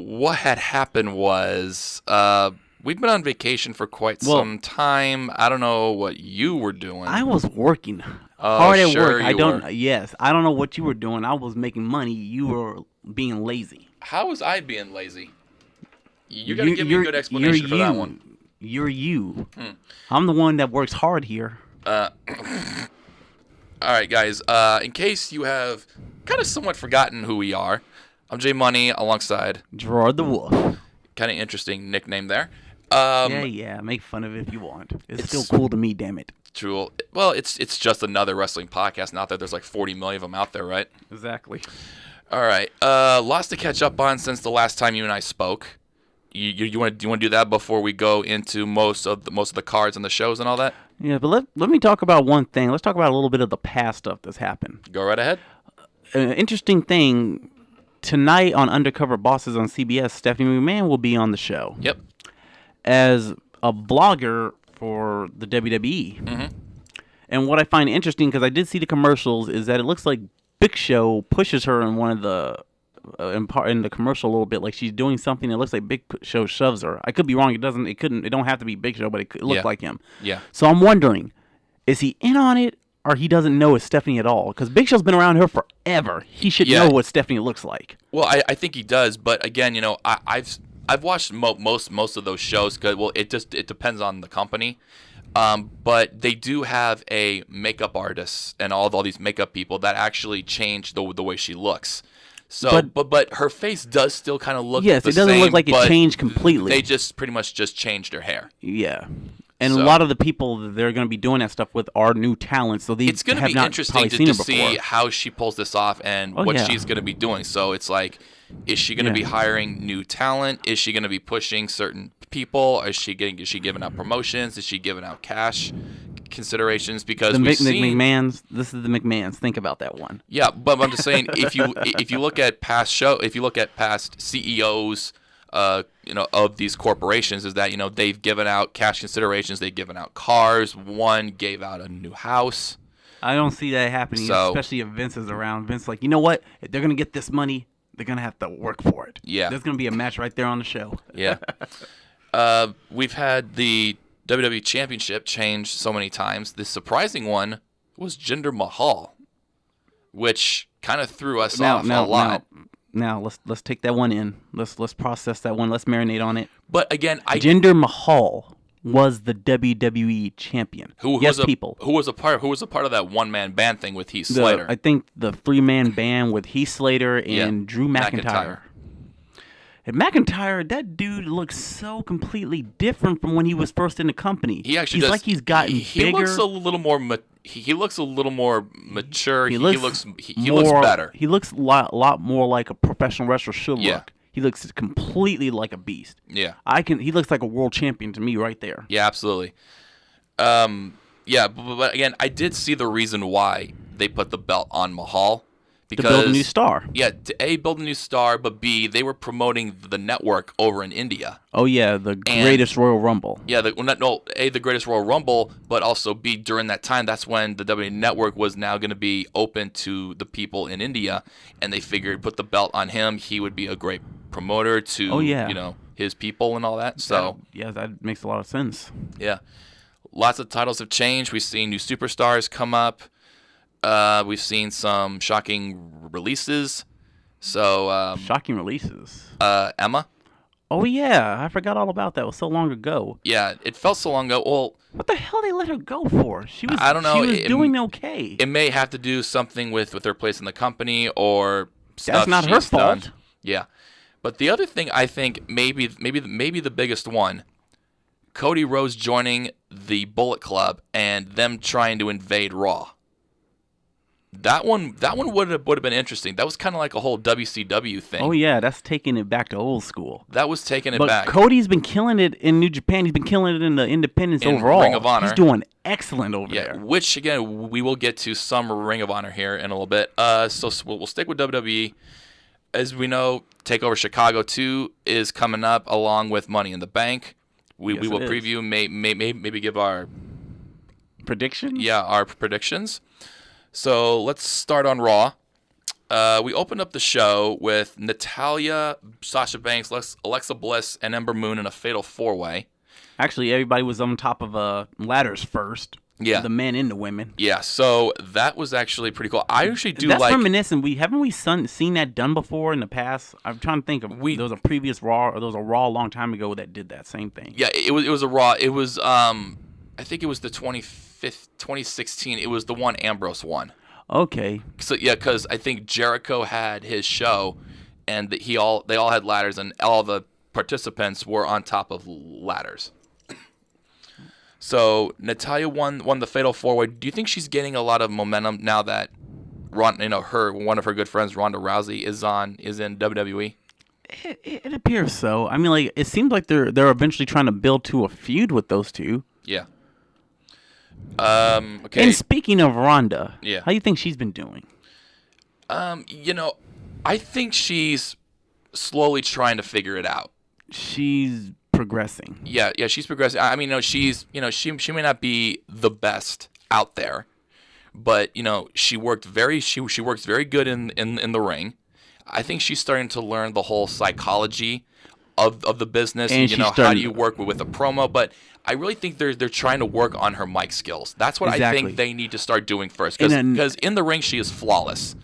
what had happened was we've been on vacation for quite Well- some time. I don't know what you were doing. I was working Oh, hard at sure work. I you don't. were. Yes, I don't know what you were doing. I was making money. You were being lazy. How was I being lazy? You got to give me a good explanation for that one. You're you. I'm the one that works hard here. All right, guys. In case you have kind of somewhat forgotten who we are, I'm Jay Money alongside. Gerard the Wolf. Kind of interesting nickname there. Yeah. Make fun of it if you want. It's still cool to me, damn it. True. Well, it's just another wrestling podcast. Not that there's like 40 million of them out there, right? Exactly. All right. Lots to catch up on since the last time you and I spoke. You want to do that before we go into most of the cards and the shows and all that? Yeah, but let me talk about one thing. Let's talk about a little bit of the past stuff that's happened. Go right ahead. An interesting thing, tonight on Undercover Bosses on CBS, Stephanie McMahon will be on the show. Yep. As a blogger for the WWE. Mm-hmm. And what I find interesting, because I did see the commercials, is that it looks like Big Show pushes her in one of the in the commercial a little bit, like she's doing something. It looks like Big Show shoves her. I could be wrong. It don't have to be Big Show, but it looked like him. Yeah. So I'm wondering, is he in on it, or he doesn't know it's Stephanie at all? Because Big Show's been around her forever. He should know what Stephanie looks like. Well, I think he does, but again, I've watched most of those shows. Cause, well, it depends on the company. But they do have a makeup artist and all these makeup people that actually change the way she looks. So, but her face does still kind of look the same. Yes, it doesn't look like it changed completely. They just pretty much just changed her hair. Yeah. And a lot of the people that they're going to be doing that stuff with are new talents. So it's going to be interesting to see how she pulls this off and what she's going to be doing. So it's like, is she going to be hiring new talent? Is she going to be pushing certain people? Is she giving out promotions? Is she giving out cash considerations? Because the McMahons, this is the McMahons. Think about that one. Yeah, but I'm just saying, if you look at past CEOs, of these corporations, is that they've given out cash considerations, they've given out cars. One gave out a new house. I don't see that happening, especially if Vince is around. Vince, like, you know what? If they're gonna get this money, they're gonna have to work for it. Yeah, there's gonna be a match right there on the show. Yeah. We've had the WWE Championship change so many times. The surprising one was Jinder Mahal, which kind of threw us off a lot. Now let's take that one in. Let's process that one. Let's marinate on it. But again, Jinder Mahal was the WWE champion. Who was a part of that one-man band thing with Heath Slater? I think the 3-man band with Heath Slater and Drew McIntyre. And McIntyre, that dude looks so completely different from when he was first in the company. He actually like he's gotten bigger. He looks a little more. He looks a little more mature. He looks better. He looks a lot more like a professional wrestler should look. He looks completely like a beast. Yeah. He looks like a world champion to me right there. Yeah, absolutely. But again, I did see the reason why they put the belt on Mahal. Because, to build a new star. Yeah, to A, build a new star, but B, they were promoting the network over in India. Oh, yeah, the greatest Royal Rumble. Yeah, the greatest Royal Rumble, but also B, during that time, that's when the WWE Network was now going to be open to the people in India, and they figured put the belt on him, he would be a great promoter to, his people and all that. So that makes a lot of sense. Yeah. Lots of titles have changed. We've seen new superstars come up. We've seen some shocking releases. So shocking releases. Emma. Oh yeah, I forgot all about that. It was so long ago. Yeah, it felt so long ago. Well, what the hell they let her go for? I don't know. She was doing okay. It may have to do something with her place in the company or stuff. That's not her fault. Done. Yeah, but the other thing I think maybe the biggest one, Cody Rhodes joining the Bullet Club and them trying to invade Raw. That one would have been interesting. That was kind of like a whole WCW thing. Oh yeah, that's taking it back to old school. That was taking it back. But Cody's been killing it in New Japan. He's been killing it in the independents overall. Ring of Honor. He's doing excellent over there. Which again, we will get to some Ring of Honor here in a little bit. So we'll stick with WWE. As we know, TakeOver Chicago 2 is coming up along with Money in the Bank. We will preview, maybe give our predictions. Yeah, our predictions. So let's start on Raw. We opened up the show with Natalya, Sasha Banks, Alexa Bliss, and Ember Moon in a fatal 4-way. Actually, everybody was on top of ladders first. Yeah. The men and the women. Yeah, so that was actually pretty cool. I actually do That's like... reminiscent. Haven't we seen that done before in the past? I'm trying to think of... there was a previous Raw, or there was a Raw a long time ago that did that same thing. Yeah, it was a Raw. It was, I think it was the 2016. It was the one Ambrose won. Okay. So yeah, because I think Jericho had his show, and they all had ladders, and all the participants were on top of ladders. So Natalya won the fatal 4-way. Do you think she's getting a lot of momentum now that one of her good friends, Ronda Rousey, is in WWE? It appears so. I mean, like, it seems like they're eventually trying to build to a feud with those two. Yeah. Okay. And speaking of Ronda, yeah, how do you think she's been doing? I think she's slowly trying to figure it out. She's progressing. Yeah, she's progressing. I mean, she may not be the best out there, but she works very good in the ring. I think she's starting to learn the whole psychology of the business, and how do you work with a promo. But I really think they're trying to work on her mic skills. That's what I think they need to start doing first, because in the ring she is flawless.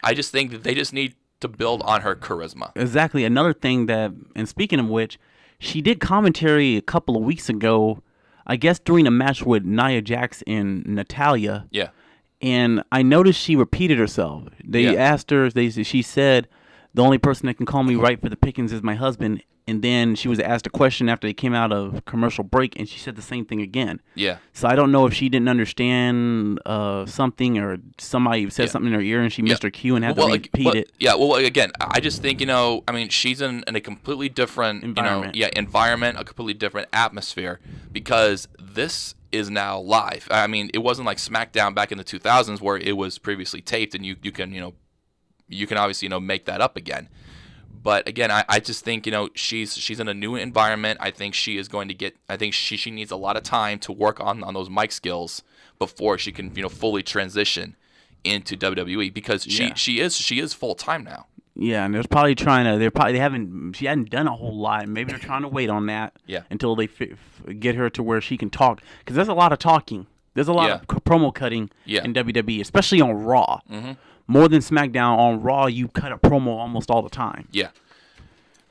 I just think that they just need to build on her charisma. Exactly. Another thing and speaking of which, she did commentary a couple of weeks ago, I guess during a match with Nia Jax and Natalya. Yeah. And I noticed she repeated herself. They asked her, she said, the only person that can call me right for the pickings is my husband. And then she was asked a question after they came out of commercial break, and she said the same thing again. Yeah. So I don't know if she didn't understand something, or somebody said something in her ear and she missed her cue and had to repeat it. Yeah, well, again, I just think, I mean, she's in a completely different environment, a completely different atmosphere, because this is now live. I mean, it wasn't like SmackDown back in the 2000s where it was previously taped and you can obviously make that up again. But again, I just think she's in a new environment. I think she is going to get. I think she needs a lot of time to work on those mic skills before she can fully transition into WWE, because she is full time now. Yeah, and she hadn't done a whole lot. Maybe they're trying to wait on that until they get her to where she can talk, because there's a lot of talking. There's a lot of promo cutting in WWE, especially on Raw. Mm-hmm. More than SmackDown. On Raw, you cut a promo almost all the time. Yeah.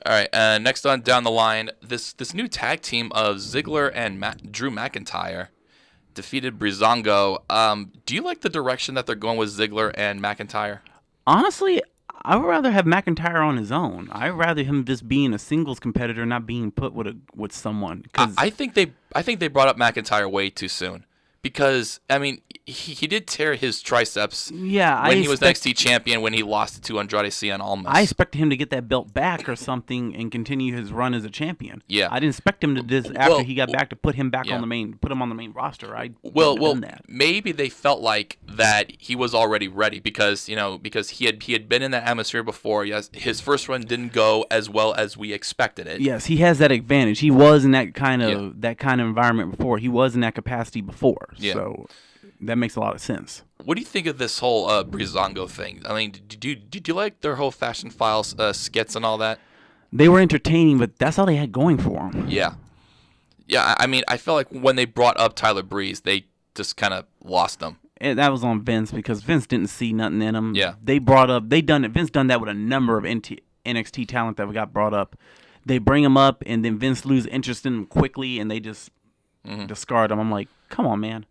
All right. Next on down the line, this new tag team of Ziggler and Drew McIntyre defeated Breezango. Do you like the direction that they're going with Ziggler and McIntyre? Honestly, I would rather have McIntyre on his own. I'd rather him just being a singles competitor, not being put with someone. I think they brought up McIntyre way too soon. Because, I mean, he did tear his triceps when he was NXT champion, when he lost to Andrade Cien Almas. I expected him to get that belt back or something and continue his run as a champion. Yeah. I didn't expect him to after he got back to put him on the main roster. Maybe they felt like that he was already ready because he had been in that atmosphere before. Yes, his first run didn't go as well as we expected it. Yes, he has that advantage. He was in that kind of environment before. He was in that capacity before. Yeah. So that makes a lot of sense. What do you think of this whole Breezango thing? I mean, did you like their whole Fashion Files skits and all that? They were entertaining, but that's all they had going for them. Yeah. Yeah, I mean, I felt like when they brought up Tyler Breeze, they just kind of lost them. And that was on Vince, because Vince didn't see nothing in him. Yeah. Vince done that with a number of NXT talent that we got brought up. They bring them up, and then Vince lose interest in them quickly, and they just discard them. I'm like, come on, man.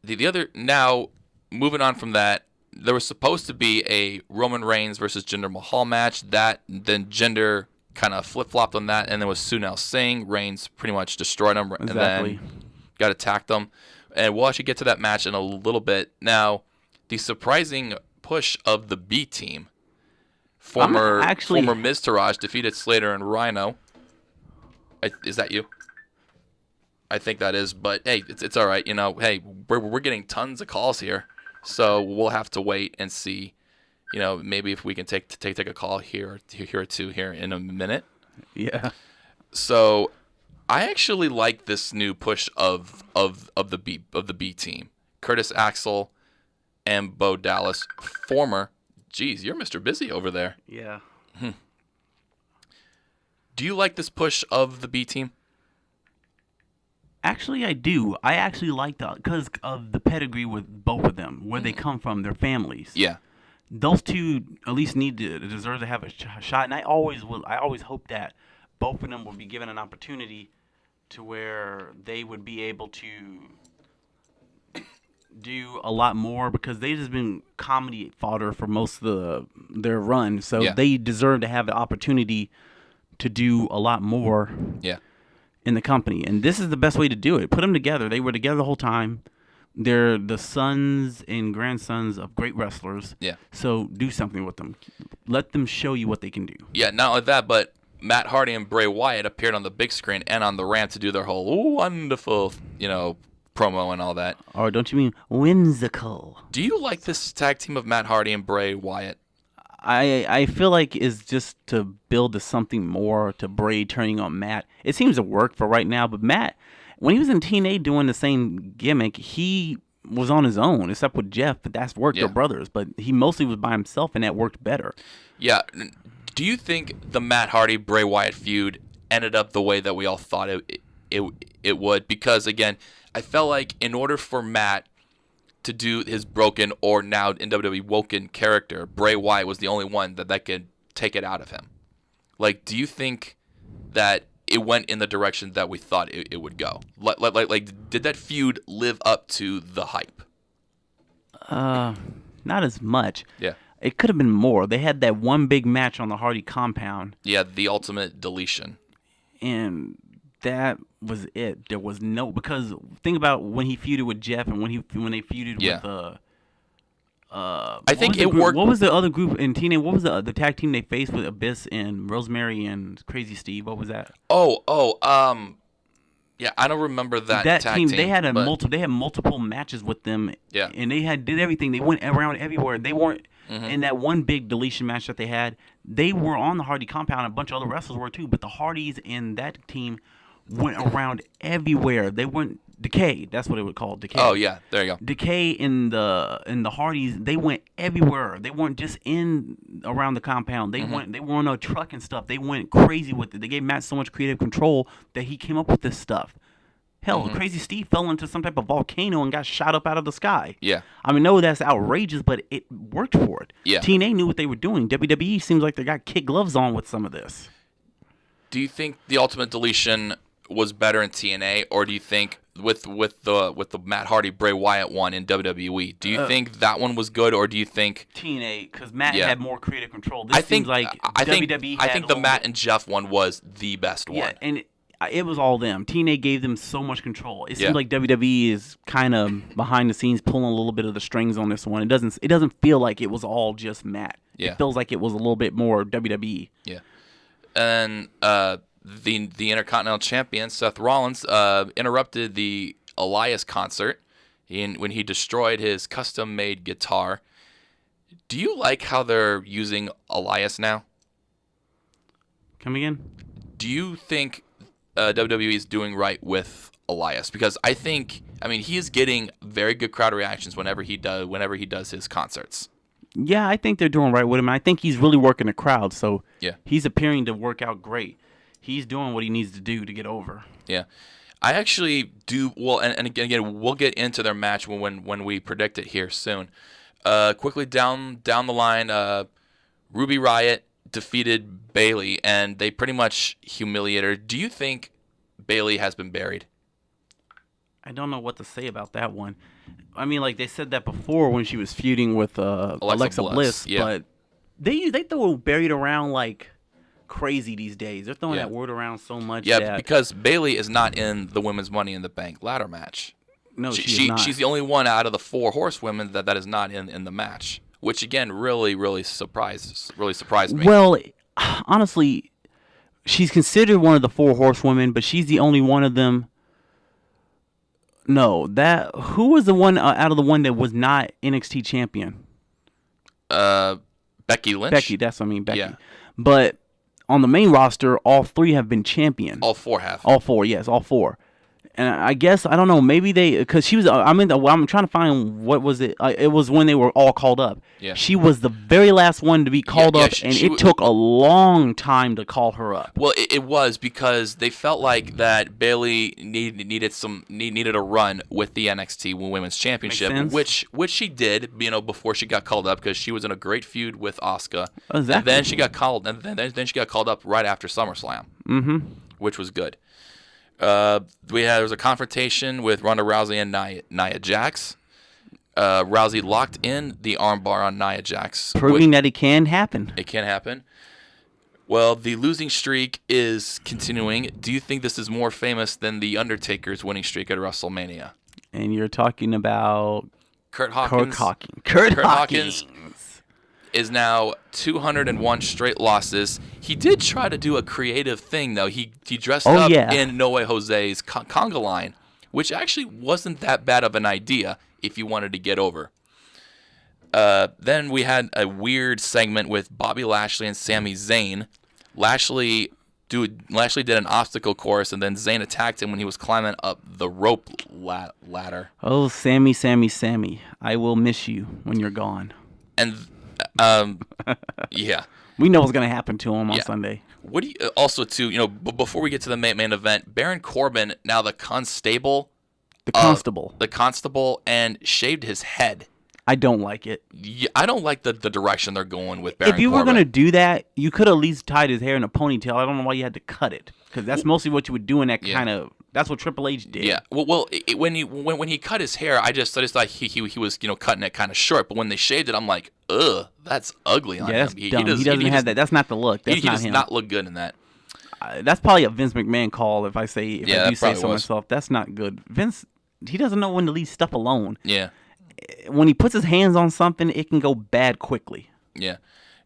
Now, moving on from that, there was supposed to be a Roman Reigns versus Jinder Mahal match. Then Jinder kind of flip-flopped on that, and then with Sunil Singh, Reigns pretty much destroyed him, and then got attacked them. And we'll actually get to that match in a little bit. Now, the surprising push of the B team, former Miz Taraj defeated Slater and Rhino. Is that you? I think that is, but hey, it's all right. Hey, we're getting tons of calls here, so we'll have to wait and see. Maybe if we can take a call here or two here in a minute. Yeah. So, I actually like this new push of the B team. Curtis Axel and Bo Dallas, former Geez, you're Mr. Busy over there. Yeah. Do you like this push of the B team? Actually, I do. I actually like that because of the pedigree with both of them, where they come from, their families. Yeah. Those two at least deserve to have a shot, and I always hope that both of them will be given an opportunity to where they would be able to do a lot more, because they've just been comedy fodder for most of their run, so they deserve to have the opportunity to do a lot more in the company. And this is the best way to do it. Put them together. They were together the whole time. They're the sons and grandsons of great wrestlers. Yeah. So do something with them. Let them show you what they can do. Yeah, not only that, but Matt Hardy and Bray Wyatt appeared on the big screen and on the ramp to do their whole wonderful, promo and all that. Or don't you mean whimsical? Do you like this tag team of Matt Hardy and Bray Wyatt? I feel like it's just to build to something more, to Bray turning on Matt. It seems to work for right now, but Matt, when he was in TNA doing the same gimmick, he was on his own, except with Jeff, but that's worked. They're brothers, but he mostly was by himself, and that worked better. Yeah. Do you think the Matt Hardy Bray Wyatt feud ended up the way that we all thought it would? Because again, I felt like in order for Matt to do his broken, or now in WWE woken character, Bray Wyatt was the only one that could take it out of him. Like, do you think that it went in the direction that we thought it would go? Like, did that feud live up to the hype? Not as much. Yeah. It could have been more. They had that one big match on the Hardy compound. Yeah, the ultimate deletion. And that was it. There was no, because think about when he feuded with Jeff and when they feuded with I think it worked. What was the other group in TNA? What was the tag team they faced with Abyss and Rosemary and Crazy Steve? What was that? Yeah, I don't remember that tag team. They had multiple matches with them. Yeah. And they did everything. They went around everywhere. They weren't in that one big deletion match that they had. They were on the Hardy compound. A bunch of other wrestlers were too, but the Hardys in that team went around everywhere. They went Decay. That's what it would call Decay. Oh yeah, there you go. Decay in the Hardys. They went everywhere. They weren't just around the compound. They went. They were on a truck and stuff. They went crazy with it. They gave Matt so much creative control that he came up with this stuff. Hell, Crazy Steve fell into some type of volcano and got shot up out of the sky. Yeah. I mean, no, that's outrageous, but it worked for it. Yeah. TNA knew what they were doing. WWE seems like they got kid gloves on with some of this. Do you think the Ultimate Deletion was better in TNA, or do you think with the Matt Hardy Bray Wyatt one in WWE, do you think that one was good, or do you think TNA, because Matt had more creative control? I think the Matt and Jeff one was the best one. Yeah, and it was all them. TNA gave them so much control. It seems like WWE is kind of behind the scenes pulling a little bit of the strings on this one. It doesn't feel like it was all just Matt. Yeah. It feels like it was a little bit more WWE. Yeah. And the Intercontinental Champion Seth Rollins interrupted the Elias concert when he destroyed his custom-made guitar. Do you like how they're using Elias now? Come again? Do you think WWE is doing right with Elias? Because he is getting very good crowd reactions whenever he does his concerts. Yeah, I think they're doing right with him. I think he's really working the crowd, so he's appearing to work out great. He's doing what he needs to do to get over. Yeah. I actually do well, and again, we'll get into their match when we predict it here soon. Quickly down the line, Ruby Riott defeated Bayley, and they pretty much humiliated her. Do you think Bayley has been buried? I don't know what to say about that one. I mean, like they said that before when she was feuding with Alexa Bliss, but they throw buried around like crazy these days. They're throwing that word around so much. Yeah, because Bayley is not in the women's Money in the Bank ladder match. No, she's not. She's the only one out of the 4 horsewomen that is not in the match, which again really surprised me. Well, honestly, she's considered one of the 4 horsewomen, but she's the only one of them. No, who was the one out of the one that was not NXT champion? Becky Lynch. Becky, that's what I mean, Becky. Yeah. But on the main roster, all 3 have been champion. All 4 have. All 4, yes, all 4. And I guess I don't know. Maybe because she was. I'm trying to find what was it. It was when they were all called up. Yeah. She was the very last one to be called up, and it took a long time to call her up. Well, it was because they felt like that Bayley needed a run with the NXT Women's Championship, which she did. Before she got called up because she was in a great feud with Asuka. Oh, exactly. And then she got called, and then she got called up right after SummerSlam. Mm-hmm. Which was good. There was a confrontation with Ronda Rousey and Nia Jax. Rousey locked in the armbar on Nia Jax, proving that it can happen. It can happen. Well, the losing streak is continuing. Do you think this is more famous than the Undertaker's winning streak at WrestleMania? And you're talking about Kurt Hawkins. Kurt Hawkins is now 201 straight losses. He did try to do a creative thing, though. He dressed up in No Way Jose's conga line, which actually wasn't that bad of an idea if you wanted to get over. Then we had a weird segment with Bobby Lashley and Sami Zayn. Lashley did an obstacle course, and then Zayn attacked him when he was climbing up the rope ladder. Oh, Sammy, I will miss you when you're gone. And yeah, we know what's gonna happen to him on Sunday. What do you also too? Before we get to the main event, Baron Corbin, now the constable, and shaved his head. I don't like it. Yeah, I don't like the direction they're going with Baron Corbin. If you were going to do that, you could at least tied his hair in a ponytail. I don't know why you had to cut it, because that's mostly what you would do in that kind of. That's what Triple H did. Yeah. Well, when he cut his hair, I just thought he was cutting it kind of short. But when they shaved it, I'm like, ugh, that's ugly on him. That's dumb. He doesn't have that. That's not the look. That's not him. He does not look good in that. That's probably a Vince McMahon call. If I do say so myself, that's not good. Vince, he doesn't know when to leave stuff alone. Yeah. When he puts his hands on something, it can go bad quickly. Yeah.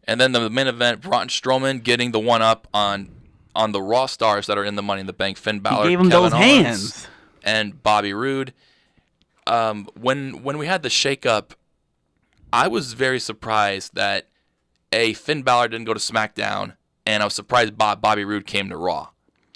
And then the main event, Braun Strowman getting the one-up on the Raw stars that are in the Money in the Bank. Finn Balor, he gave him Kevin those Owens, hands. and Bobby Roode. When we had the shakeup, I was very surprised that Finn Balor didn't go to SmackDown, and I was surprised Bobby Roode came to Raw.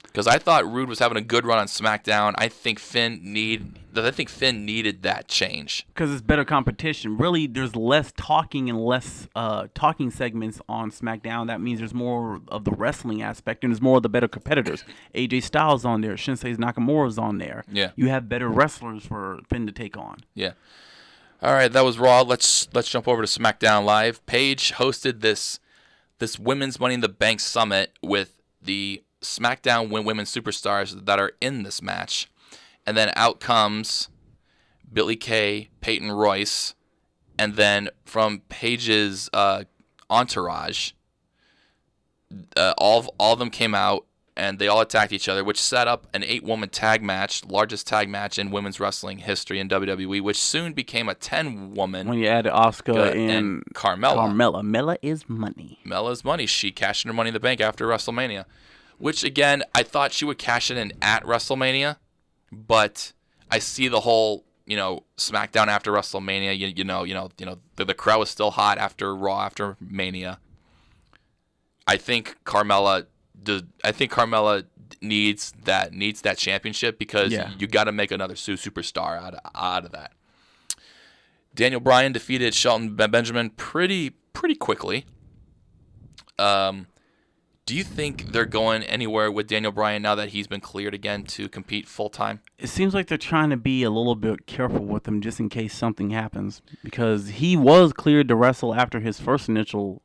Because I thought Roode was having a good run on SmackDown. I think Finn needed that change. Because it's better competition. Really, there's less talking and less talking segments on SmackDown. That means there's more of the wrestling aspect, and there's more of the better competitors. AJ Styles on there. Shinsuke Nakamura's on there. Yeah. You have better wrestlers for Finn to take on. Yeah. All right, that was Raw. Let's jump over to SmackDown Live. Paige hosted this Women's Money in the Bank Summit with the SmackDown women's superstars that are in this match. And then out comes Billie Kay, Peyton Royce, and then from Paige's entourage, all of them came out, and they all attacked each other, which set up an 8-woman tag match, largest tag match in women's wrestling history in WWE, which soon became a 10-woman. When you added Asuka and Carmella. Mella is money. Mella's money. She cashed in her Money in the Bank after WrestleMania, which, again, I thought she would cash it in at WrestleMania, but I see the whole, SmackDown after WrestleMania. The crowd was still hot after Raw after Mania. I think Carmella needs that championship because you got to make another superstar out of that. Daniel Bryan defeated Shelton Benjamin pretty quickly. Do you think they're going anywhere with Daniel Bryan now that he's been cleared again to compete full-time? It seems like they're trying to be a little bit careful with him just in case something happens, because he was cleared to wrestle after his first initial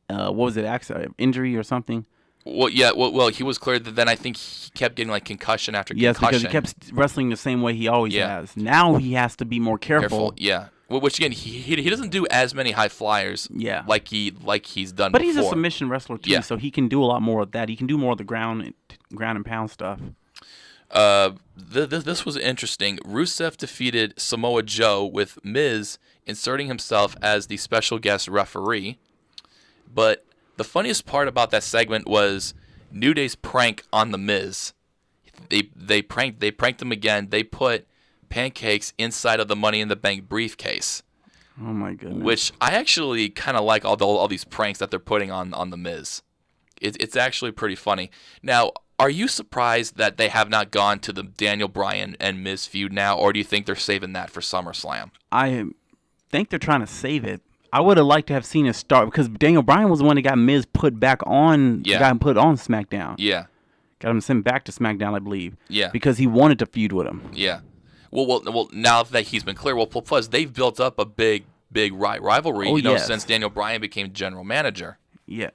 what was it, accident, injury or something? Well, yeah. Well, he was cleared. Then I think he kept getting concussion after concussion. Yes, because he kept wrestling the same way he always has. Now he has to be more careful. Yeah. Which again, he doesn't do as many high flyers. Yeah. Like he's done. But before. He's a submission wrestler too, so he can do a lot more of that. He can do more of the ground and pound stuff. This was interesting. Rusev defeated Samoa Joe with Miz inserting himself as the special guest referee. But the funniest part about that segment was New Day's prank on the Miz. They pranked him again. They put pancakes inside of the Money in the Bank briefcase. Oh my goodness! Which I actually kind of like all these pranks that they're putting on the Miz. It's actually pretty funny. Now, Are you surprised that they have not gone to the Daniel Bryan and Miz feud now, or do you think they're saving that for SummerSlam? I think they're trying to save it. I would have liked to have seen it start because Daniel Bryan was the one that got Miz put back on. Yeah. Got him put on SmackDown. Yeah. Got him sent back to SmackDown, I believe. Yeah. Because he wanted to feud with him. Yeah. Well. Now that he's been clear, plus they've built up a big rivalry. Yes. Since Daniel Bryan became general manager. Yeah.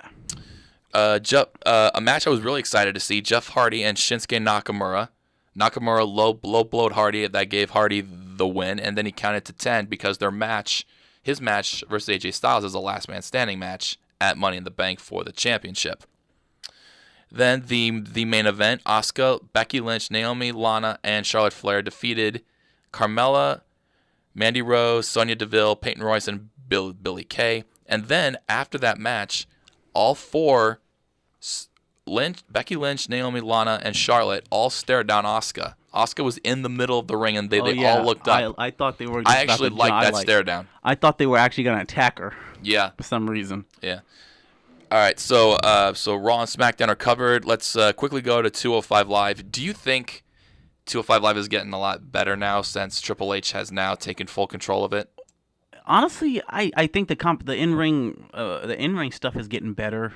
A match I was really excited to see: Jeff Hardy and Shinsuke Nakamura. Nakamura low blowed Hardy. That gave Hardy the win, and then he counted to 10 because his match versus AJ Styles is a last man standing match at Money in the Bank for the championship. Then the main event: Asuka, Becky Lynch, Naomi, Lana, and Charlotte Flair defeated Carmella, Mandy Rose, Sonya Deville, Peyton Royce, and Billie Kay. And then after that match, all four, Becky Lynch, Naomi, Lana, and Charlotte, all stared down Asuka. Asuka was in the middle of the ring, and they all looked up. I thought they were. I actually liked that stare down. I thought they were actually going to attack her. Yeah. For some reason. Yeah. All right. So Raw and SmackDown are covered. Let's quickly go to 205 Live. Do you think 205 Live is getting a lot better now since Triple H has now taken full control of it? Honestly, I think the in-ring stuff is getting better.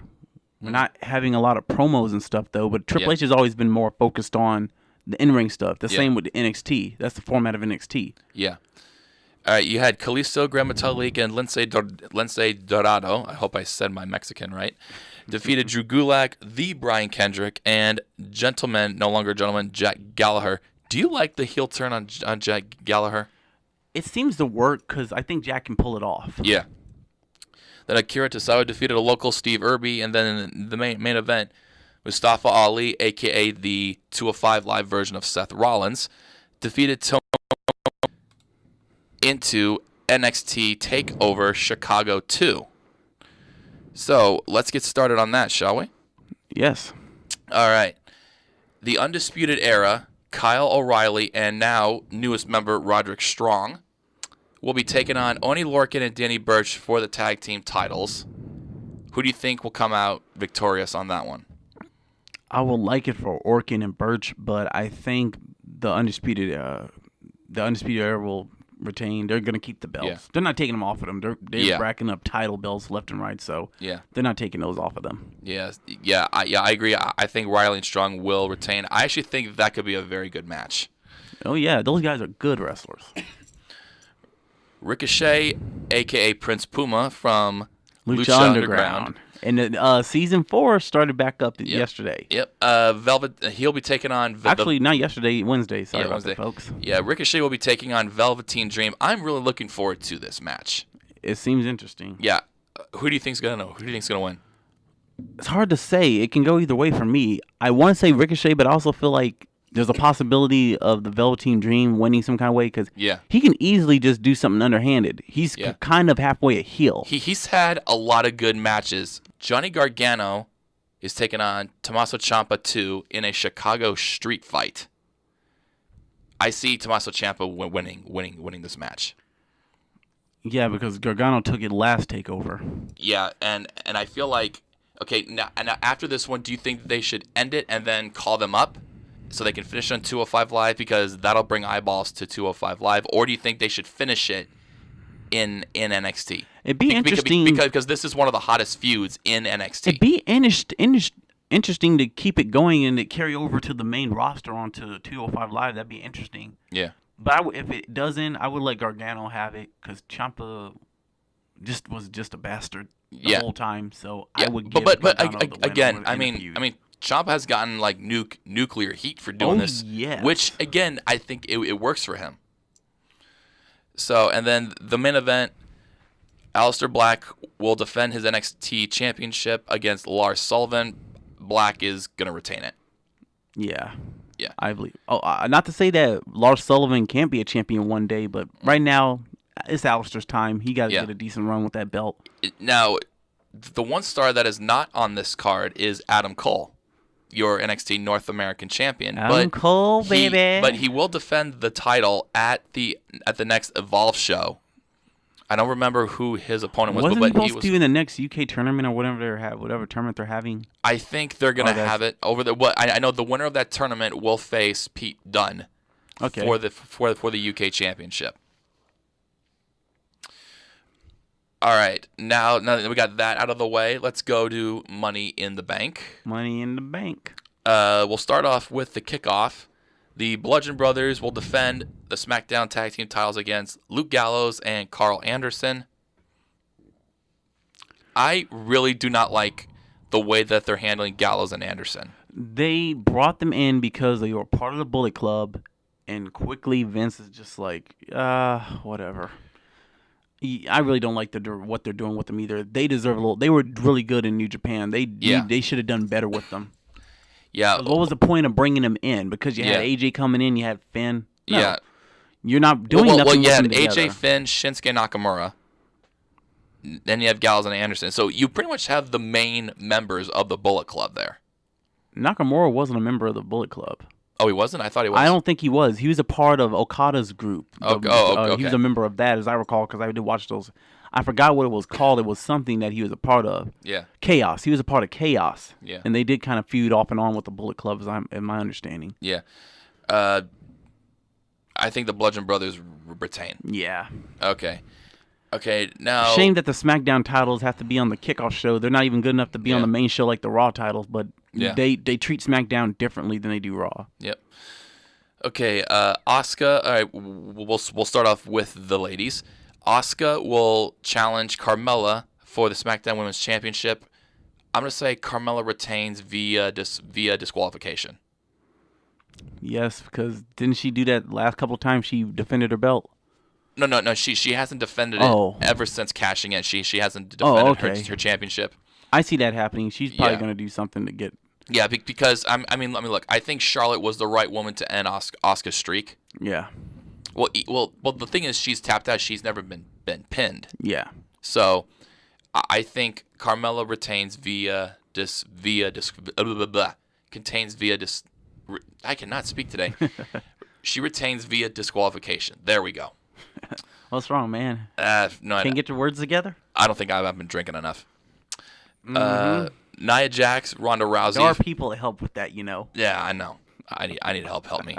We're not having a lot of promos and stuff though, but Triple H has always been more focused on the in-ring stuff. The same with the NXT. That's the format of NXT. Yeah. All right, you had Kalisto, Gran Metalik, and Lince Dorado. I hope I said my Mexican right. Defeated Drew Gulak, the Brian Kendrick, and no longer gentleman, Jack Gallagher. Do you like the heel turn on Jack Gallagher? It seems to work because I think Jack can pull it off. Yeah. Then Akira Tozawa defeated a local Steve Irby, and then in the main event, Mustafa Ali, a.k.a. the 205 Live version of Seth Rollins, defeated Tony into NXT TakeOver Chicago 2. So let's get started on that, shall we? Yes. All right. The Undisputed Era, Kyle O'Reilly, and now newest member Roderick Strong will be taking on Oney Lorcan and Danny Burch for the tag team titles. Who do you think will come out victorious on that one? I would like it for Orkin and Burch, but I think the Undisputed Era will retain. They're going to keep the belts. Yeah. They're not taking them off of them. They're racking up title belts left and right, so they're not taking those off of them. I agree. I think Riley and Strong will retain. I actually think that could be a very good match. Oh, yeah. Those guys are good wrestlers. Ricochet, a.k.a. Prince Puma from Lucha Underground. And season 4 started back up yesterday. Yep. Velvet. He'll be taking on. Actually, not yesterday. Wednesday. Sorry about that, folks. Yeah. Ricochet will be taking on Velveteen Dream. I'm really looking forward to this match. It seems interesting. Yeah. Who do you think's gonna win? It's hard to say. It can go either way for me. I want to say Ricochet, but I also feel like there's a possibility of the Velveteen Dream winning some kind of way because he can easily just do something underhanded. He's kind of halfway a heel. He's had a lot of good matches. Johnny Gargano is taking on Tommaso Ciampa 2 in a Chicago street fight. I see Tommaso Ciampa winning this match. Yeah, because Gargano took it last TakeOver. Yeah, and I feel like now after this one, do you think they should end it and then call them up so they can finish on 205 Live because that'll bring eyeballs to 205 Live, or do you think they should finish it in NXT? It'd be interesting because this is one of the hottest feuds in NXT. It'd be interesting to keep it going and to carry over to the main roster onto 205 Live. That'd be interesting. Yeah. But if it doesn't, I would let Gargano have it because Ciampa was just a bastard the whole time. So I would give Gargano the win again, I mean, Ciampa has gotten like nuclear heat for doing this, which again I think it works for him. So and then the main event, Aleister Black will defend his NXT championship against Lars Sullivan. Black is gonna retain it. Yeah, I believe. Oh, not to say that Lars Sullivan can't be a champion one day, but right now it's Aleister's time. He got to get a decent run with that belt. Now, the one star that is not on this card is Adam Cole, your NXT North American champion. Adam Cole, baby. But he will defend the title at the next Evolve show. I don't remember who his opponent was, Wasn't but he he supposed was. to do in the next UK tournament or whatever tournament they're having? I think they're gonna have it over the. What I know, the winner of that tournament will face Pete Dunne for the UK Championship. All right, now that we got that out of the way, let's go to Money in the Bank. Money in the Bank. We'll start off with the kickoff. The Bludgeon Brothers will defend the SmackDown Tag Team titles against Luke Gallows and Carl Anderson. I really do not like the way that they're handling Gallows and Anderson. They brought them in because they were part of the Bullet Club, and quickly Vince is just like, whatever. I really don't like what they're doing with them either. They deserve a little. They were really good in New Japan. They should have done better with them. Yeah. What was the point of bringing them in? Because you had AJ coming in, you had Finn. No, yeah. You're not doing nothing. Well, you with had them together. AJ, Finn, Shinsuke Nakamura. Then you have Gallows and Anderson. So you pretty much have the main members of the Bullet Club there. Nakamura wasn't a member of the Bullet Club. Oh, he wasn't? I thought he was. I don't think he was. He was a part of Okada's group. Okay. He was a member of that, as I recall, because I did watch those. I forgot what it was called. It was something that he was a part of. Yeah. Chaos. He was a part of Chaos. Yeah. And they did kind of feud off and on with the Bullet Club, in my understanding. Yeah. I think the Bludgeon Brothers retain. Yeah. Okay, now... Shame that the SmackDown titles have to be on the kickoff show. They're not even good enough to be on the main show like the Raw titles, but they treat SmackDown differently than they do Raw. Yep. Okay, Asuka... All right, we'll start off with the ladies. Asuka will challenge Carmella for the SmackDown Women's Championship. I'm going to say Carmella retains via disqualification. Yes, because didn't she do that last couple of times she defended her belt? No. She hasn't defended it ever since cashing in. She hasn't defended her championship. I see that happening. She's probably going to do something to get... Yeah, because, let me look. I think Charlotte was the right woman to end Asuka's streak. Yeah. Well, the thing is, she's tapped out. She's never been pinned. Yeah. So, I think Carmella retains I cannot speak today. She retains via disqualification. There we go. What's wrong, man? No, Can't get your words together? I don't think I've been drinking enough. Nia Jax, Ronda Rousey. There are people that help with that, you know. Yeah, I know. I need help. Help me.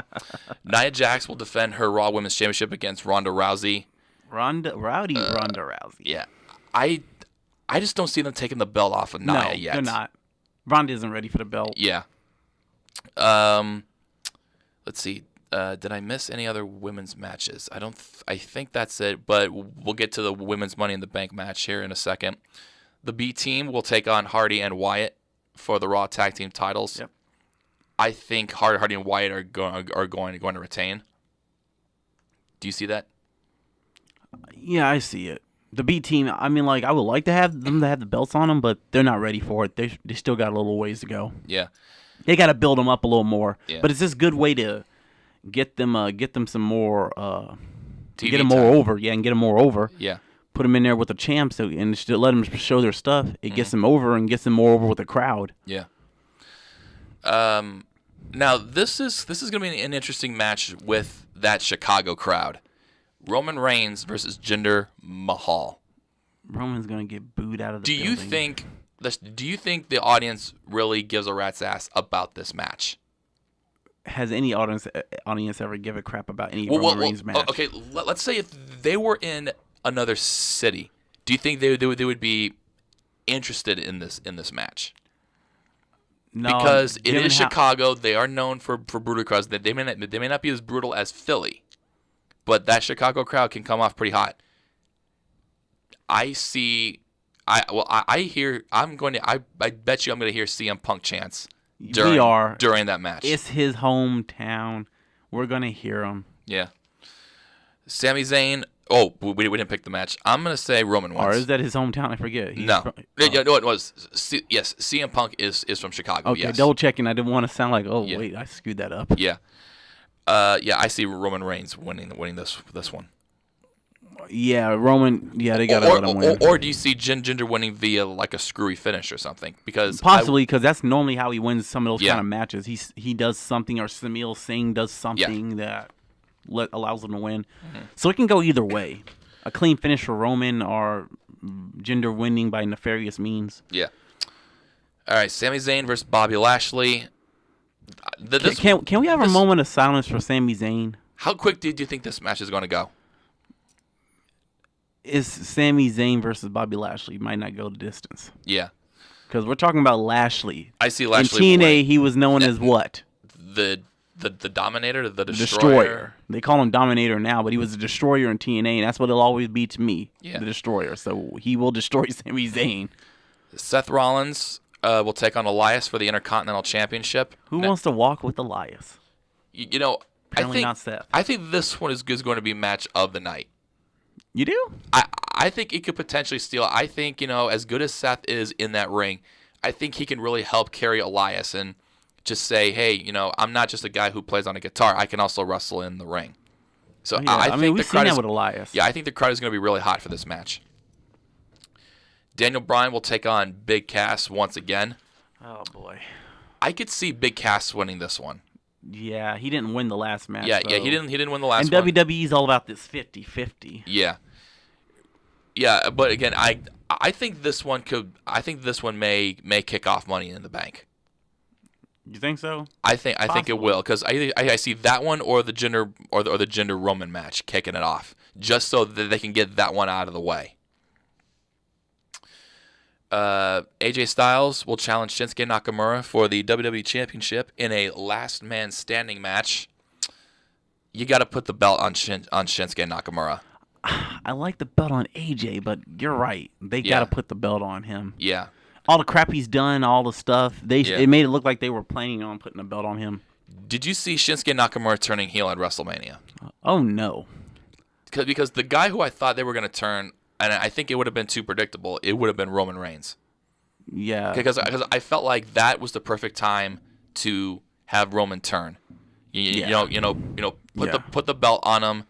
Nia Jax will defend her Raw Women's Championship against Ronda Rousey. Ronda Rousey. Yeah, I just don't see them taking the belt off of Nia yet. No, they're not. Ronda isn't ready for the belt. Yeah. Let's see. Did I miss any other women's matches? I think that's it. But we'll get to the women's Money in the Bank match here in a second. The B team will take on Hardy and Wyatt for the Raw Tag Team titles. Yep. I think Hardy and Wyatt are going to retain. Do you see that? Yeah, I see it. The B team, I would like to have them to have the belts on them, but they're not ready for it. They still got a little ways to go. Yeah. They got to build them up a little more. Yeah. But it's just a good way to get them some more TV get them time. more over. Yeah, and get them more over. Yeah. Put them in there with the champs and just let them show their stuff. It gets them over and gets them more over with the crowd. Yeah. Now this is going to be an interesting match with that Chicago crowd. Roman Reigns versus Jinder Mahal. Roman's going to get booed out of the building. Do you think the audience really gives a rat's ass about this match? Has any audience ever give a crap about any Roman Reigns match? Okay, let's say if they were in another city, do you think they would be interested in this match? No, because it is Chicago. They are known for brutal crowds. They may not be as brutal as Philly, but that Chicago crowd can come off pretty hot. I bet you I'm going to hear CM Punk chants during that match. It's his hometown. We're going to hear him. Yeah. Sami Zayn. Oh, we didn't pick the match. I'm going to say Roman wins. Or is that his hometown? I forget. No, it was. Yes, CM Punk is from Chicago. Okay, yes. double checking. I didn't want to sound like, wait, I screwed that up. Yeah. I see Roman Reigns winning this one. Yeah, Roman. Yeah, they gotta let him win. Or do you see Jinder winning via like a screwy finish or something? Because possibly, because that's normally how he wins some of those kind of matches. He does something, or Samuel Singh does something that allows him to win. Mm-hmm. So it can go either way. A clean finish for Roman or Jinder winning by nefarious means. Yeah. All right, Sami Zayn versus Bobby Lashley. Can we have a moment of silence for Sami Zayn? How quick do you think this match is going to go? Is Sami Zayn versus Bobby Lashley might not go the distance. Yeah. Because we're talking about Lashley. I see Lashley. In TNA, he was known as what? The Dominator, the Destroyer. They call him Dominator now, but he was a Destroyer in TNA, and that's what he'll always be to me. Yeah. The Destroyer. So he will destroy Sami Zayn. Seth Rollins will take on Elias for the Intercontinental Championship. Who wants to walk with Elias? You know, Apparently not Seth. I think this one is going to be match of the night. You do? I think it could potentially steal. I think, as good as Seth is in that ring, I think he can really help carry Elias and just say, hey, I'm not just a guy who plays on a guitar. I can also wrestle in the ring. So I think we've seen that with Elias. Yeah, I think the crowd is going to be really hot for this match. Daniel Bryan will take on Big Cass once again. Oh, boy. I could see Big Cass winning this one. Yeah, he didn't win the last match. Yeah, he didn't win the last one. And WWE's all about this 50-50. Yeah. Yeah, but again, I think this one may kick off Money in the Bank. You think so? I think it will, because I see that one or the Jinder or the Jinder Roman match kicking it off, just so that they can get that one out of the way. AJ Styles will challenge Shinsuke Nakamura for the WWE Championship in a last man standing match. You got to put the belt on Shinsuke Nakamura. I like the belt on AJ, but you're right. They got to put the belt on him. Yeah. All the crap he's done, all the stuff, it made it look like they were planning on putting a belt on him. Did you see Shinsuke Nakamura turning heel at WrestleMania? Oh, no. Because the guy who I thought they were going to turn, and I think it would have been too predictable, it would have been Roman Reigns. Yeah. Because I felt like that was the perfect time to have Roman turn. Put the belt on him,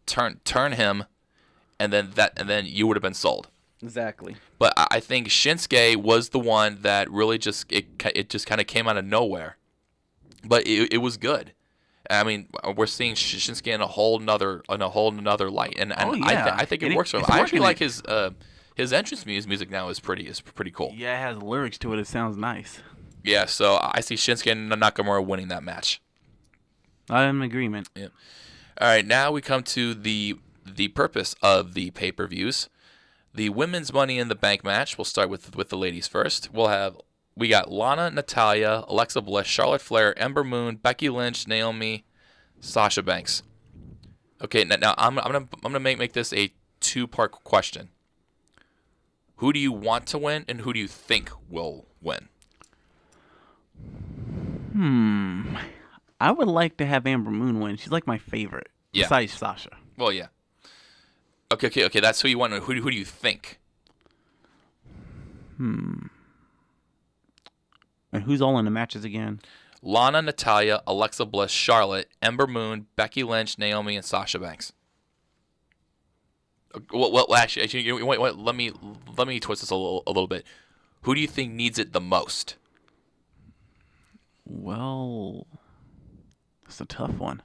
turn him, and then you would have been sold. Exactly. But I think Shinsuke was the one that really just kind of came out of nowhere. But it was good. I mean, we're seeing Shinsuke in a whole nother light, and I think it works for him. I actually like his entrance music now is pretty cool. Yeah, it has lyrics to it. It sounds nice. Yeah, so I see Shinsuke and Nakamura winning that match. I'm in agreement. Yeah. All right, now we come to the purpose of the pay-per-views. The women's Money in the Bank match. We'll start with the ladies first. We got Lana, Natalya, Alexa Bliss, Charlotte Flair, Ember Moon, Becky Lynch, Naomi, Sasha Banks. Okay, now I'm gonna make this a two-part question. Who do you want to win, and who do you think will win? I would like to have Ember Moon win. She's like my favorite, besides Sasha. Well, yeah. Okay. That's who you want. Who do you think? And who's all in the matches again? Lana, Natalya, Alexa Bliss, Charlotte, Ember Moon, Becky Lynch, Naomi, and Sasha Banks. Well, actually, wait. Let me twist this a little bit. Who do you think needs it the most? Well, that's a tough one.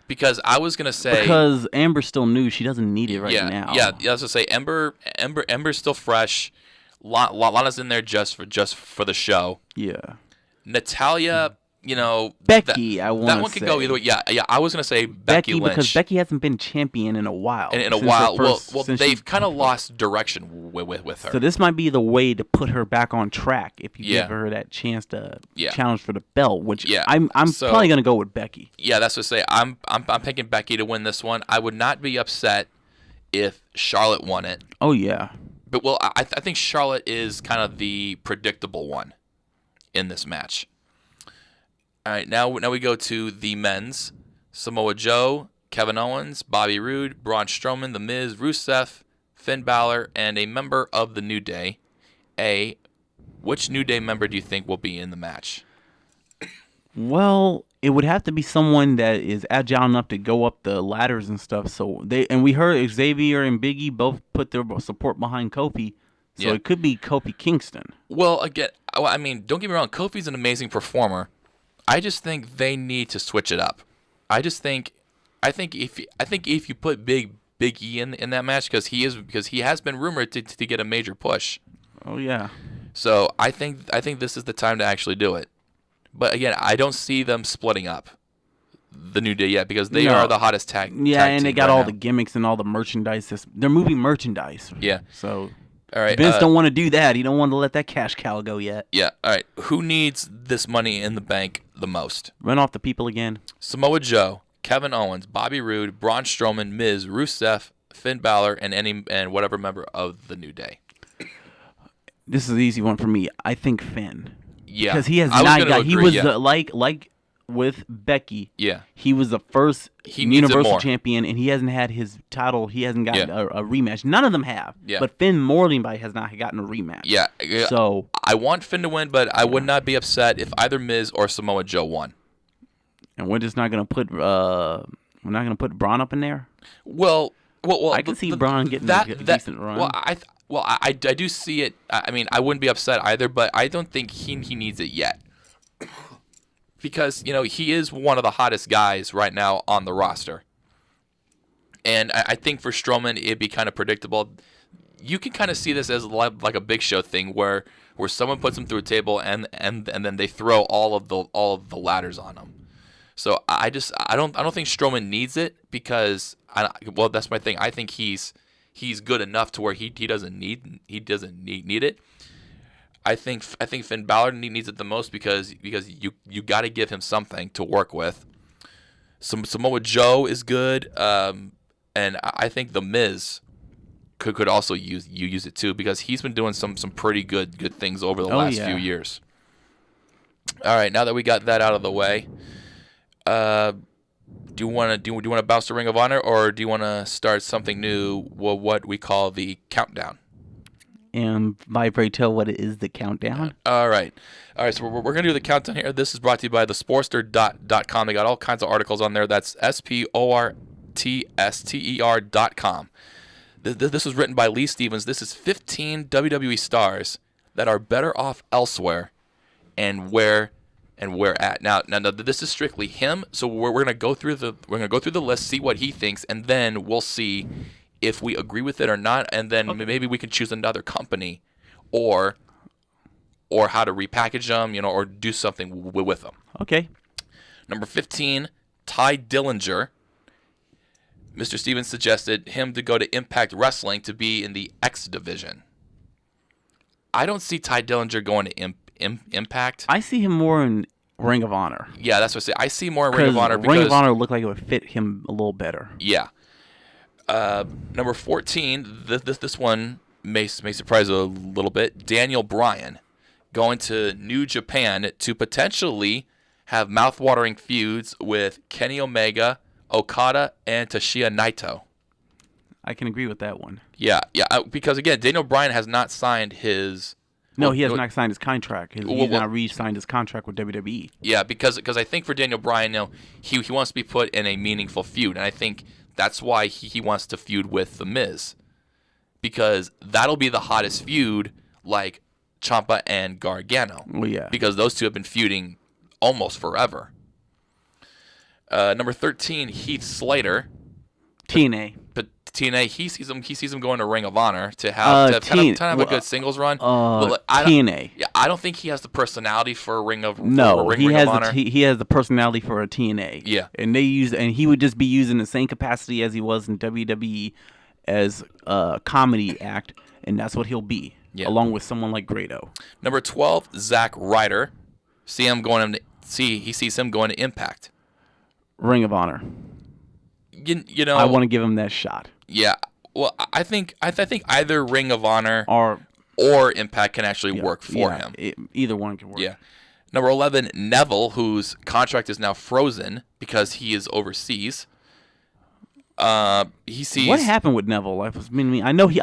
Because I was gonna say because Amber's still new, she doesn't need it now. Yeah. I was gonna say Ember's still fresh. Lana's in there just for the show. Yeah. Natalya, Becky, I want that one could go either way. Yeah. I was gonna say Becky Lynch, because Becky hasn't been champion in a while. In a while, they've kind of lost direction with her. So this might be the way to put her back on track if you give her that chance to challenge for the belt. Which I'm probably gonna go with Becky. Yeah, that's what I say. I'm picking Becky to win this one. I would not be upset if Charlotte won it. Oh yeah. But I think Charlotte is kind of the predictable one in this match. All right, now we go to the men's. Samoa Joe, Kevin Owens, Bobby Roode, Braun Strowman, The Miz, Rusev, Finn Balor, and a member of the New Day. Which New Day member do you think will be in the match? Well, it would have to be someone that is agile enough to go up the ladders and stuff. We heard Xavier and Biggie both put their support behind Kofi. So it could be Kofi Kingston. Well, again, I mean, don't get me wrong. Kofi's an amazing performer. I just think they need to switch it up. I think if you put Big Big E in that match because he has been rumored to get a major push. Oh yeah. So I think this is the time to actually do it. But again, I don't see them splitting up the New Day yet because they are the hottest tag. Yeah, tag and team they got right all now. the gimmicks and all the merchandise. They're moving merchandise. Yeah. So all right. Vince don't want to do that. He don't want to let that cash cow go yet. Yeah. All right. Who needs this money in the bank the most? Run off the people again. Samoa Joe, Kevin Owens, Bobby Roode, Braun Strowman, Miz, Rusev, Finn Balor, and whatever member of the New Day. This is an easy one for me. I think Finn. Yeah, because he has I was not gonna got. agree, He was yeah. the, like with Becky. Yeah, he was the first He needs it Universal more. Champion, and he hasn't had his title. He hasn't gotten Yeah. a rematch. None of them have. Yeah. But Finn more than anybody has not gotten a rematch. Yeah. So I want Finn to win, but I would not be upset if either Miz or Samoa Joe won. and we're just not gonna put we're not gonna put Braun up in there. Well, I can see Braun getting a decent run. Well, I do see it. I mean, I wouldn't be upset either, but I don't think he needs it yet. Because, he is one of the hottest guys right now on the roster. And I think for Strowman, it'd be kind of predictable. You can kind of see this as like a Big Show thing where someone puts him through a table and then they throw all of the ladders on him. So I don't think Strowman needs it because that's my thing. I think he's good enough to where he doesn't need it. I think Finn Balor needs it the most because you got to give him something to work with. Samoa Joe is good, and I think the Miz could also use it too because he's been doing some pretty good things over the last few years. All right, now that we got that out of the way, do you want to bounce to Ring of Honor or do you want to start something new? What we call the countdown. And vibrate tell what it is the countdown. All right. So we're going to do the countdown here. This is brought to you by thesportster.com. They got all kinds of articles on there. That's sportster.com. This was written by Lee Stevens. This is 15 WWE stars that are better off elsewhere and where at. Now this is strictly him. So we're going to go through the list, see what he thinks, and then we'll see if we agree with it or not, and then maybe we can choose another company, or how to repackage them, or do something with them. Okay. Number 15, Ty Dillinger. Mr. Stevens suggested him to go to Impact Wrestling to be in the X division. I don't see Ty Dillinger going to Impact. I see him more in Ring of Honor. Yeah, that's what I say. I see more in Ring of Honor because Ring of Honor looked like it would fit him a little better. Yeah. Number 14, this one may surprise a little bit. Daniel Bryan going to New Japan to potentially have mouthwatering feuds with Kenny Omega, Okada, and Toshiya Naito. I can agree with that one. Yeah, because again, Daniel Bryan has not signed his. No, he has not signed his contract. He's not re-signed his contract with WWE. Yeah, because I think for Daniel Bryan, he wants to be put in a meaningful feud, and I think that's why he wants to feud with The Miz, because that'll be the hottest feud, like Ciampa and Gargano. Well, yeah. Because those two have been feuding almost forever. Number 13, Heath Slater. TNA. But TNA, he sees him going to Ring of Honor to have a good singles run. TNA. Yeah, I don't think he has the personality for a Ring of Honor. He has the personality for a TNA. Yeah, and he would just be using the same capacity as he was in WWE as a comedy act, and that's what he'll be, along with someone like Grado. Number 12, Zack Ryder. He sees him going to Impact. Ring of Honor. I want to give him that shot. Yeah. Well, I think either Ring of Honor or Impact can actually work for him. Either one can work. Yeah. Number 11, Neville, whose contract is now frozen because he is overseas. He sees. What happened with Neville? I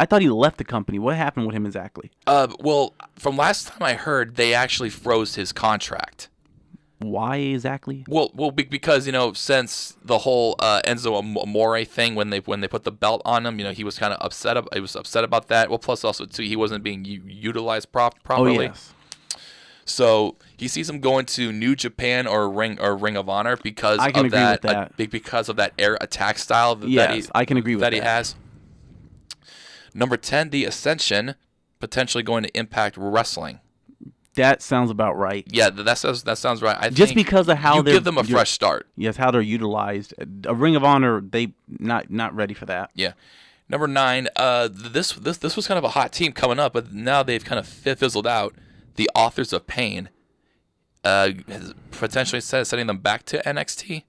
thought he left the company. What happened with him exactly? Well, from last time I heard, they actually froze his contract. Why exactly? Well, because since the whole Enzo Amore thing when they put the belt on him, he was kind of upset. He was upset about that. Well, plus also too, he wasn't being utilized properly. Oh yes. So he sees him going to New Japan or Ring of Honor because I can of agree with that, that. because of that air attack style Yes, I can agree with that he that. has. Number 10, the Ascension, potentially going to Impact Wrestling. That sounds about right. Yeah, that sounds right. I Just think because of how you they're give them a fresh start. Yes, how they're utilized. A Ring of Honor, they not ready for that. Yeah. Number 9, this was kind of a hot team coming up, but now they've kind of fizzled out. The Authors of Pain, potentially sending them back to NXT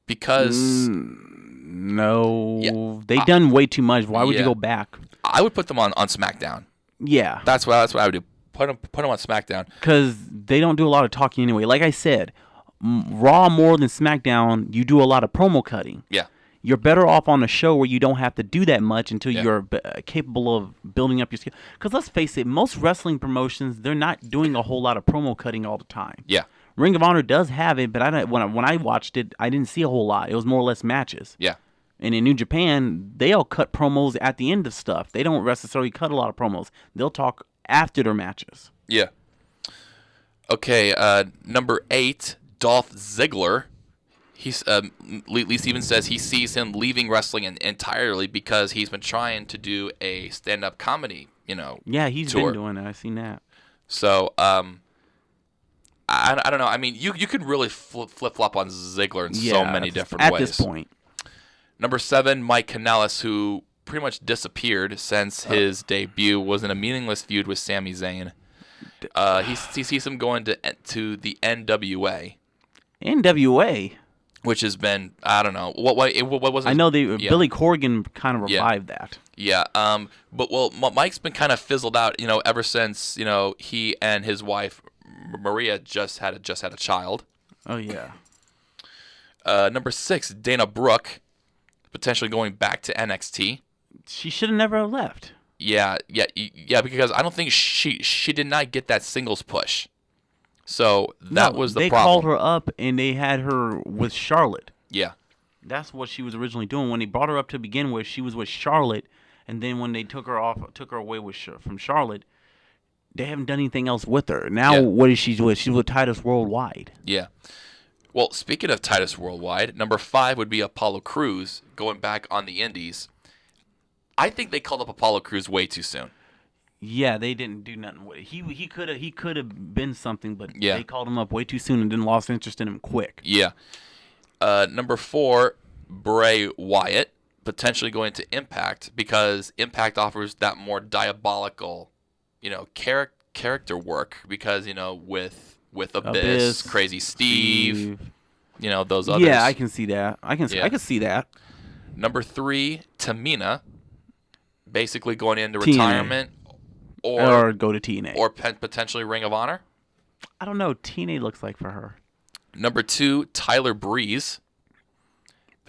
because No, they done way too much. Why would you go back? I would put them on SmackDown. Yeah, That's what I would do. Put them on SmackDown. because they don't do a lot of talking anyway. Like I said, Raw more than SmackDown, you do a lot of promo cutting. Yeah. You're better off on a show where you don't have to do that much until Yeah. you're capable of building up your skill. Because let's face it, most wrestling promotions, they're not doing a whole lot of promo cutting all the time. Yeah. Ring of Honor does have it, but when I watched it, I didn't see a whole lot. It was more or less matches. Yeah. And in New Japan, they'll cut promos at the end of stuff. They don't necessarily cut a lot of promos. They'll talk after their matches. Yeah. Okay, number 8, Dolph Ziggler. Lee Stevens says he sees him leaving wrestling entirely because he's been trying to do a stand-up comedy, Yeah, he's tour. been doing it. I've seen that. So, I don't know. I mean, you could really flip-flop on Ziggler in so many different ways. At this point. Number 7, Mike Kanellis, who pretty much disappeared since his debut, was in a meaningless feud with Sami Zayn. He sees him going to the NWA. NWA. Which has been, I don't know, what was it? I know Billy Corgan kind of revived that. Yeah. But Mike's been kind of fizzled out, ever since he and his wife Maria just had a child. Oh yeah. Number 6, Dana Brooke, potentially going back to NXT. She should have never left. Yeah, because I don't think she did not get that singles push. So that was the problem. They called her up and they had her with Charlotte. Yeah. That's what she was originally doing. When they brought her up to begin with, she was with Charlotte, and then when they took her away from Charlotte, they haven't done anything else with her. Now, What is she with? She's with Titus Worldwide. Yeah. Well, speaking of Titus Worldwide, number 5 would be Apollo Crews going back on the Indies. I think they called up Apollo Crews way too soon. Yeah, they didn't do nothing with it. He could have been something, but Yeah. they called him up way too soon and then lost interest in him quick. Yeah. Number 4, Bray Wyatt, potentially going to Impact because Impact offers that more diabolical, character work because with Abyss, Crazy Steve, those others. Yeah, I can see that. I can see that. Number 3, Tamina, basically going into TNA. retirement. Or go to TNA. Or potentially Ring of Honor. I don't know. TNA looks like for her. Number 2, Tyler Breeze.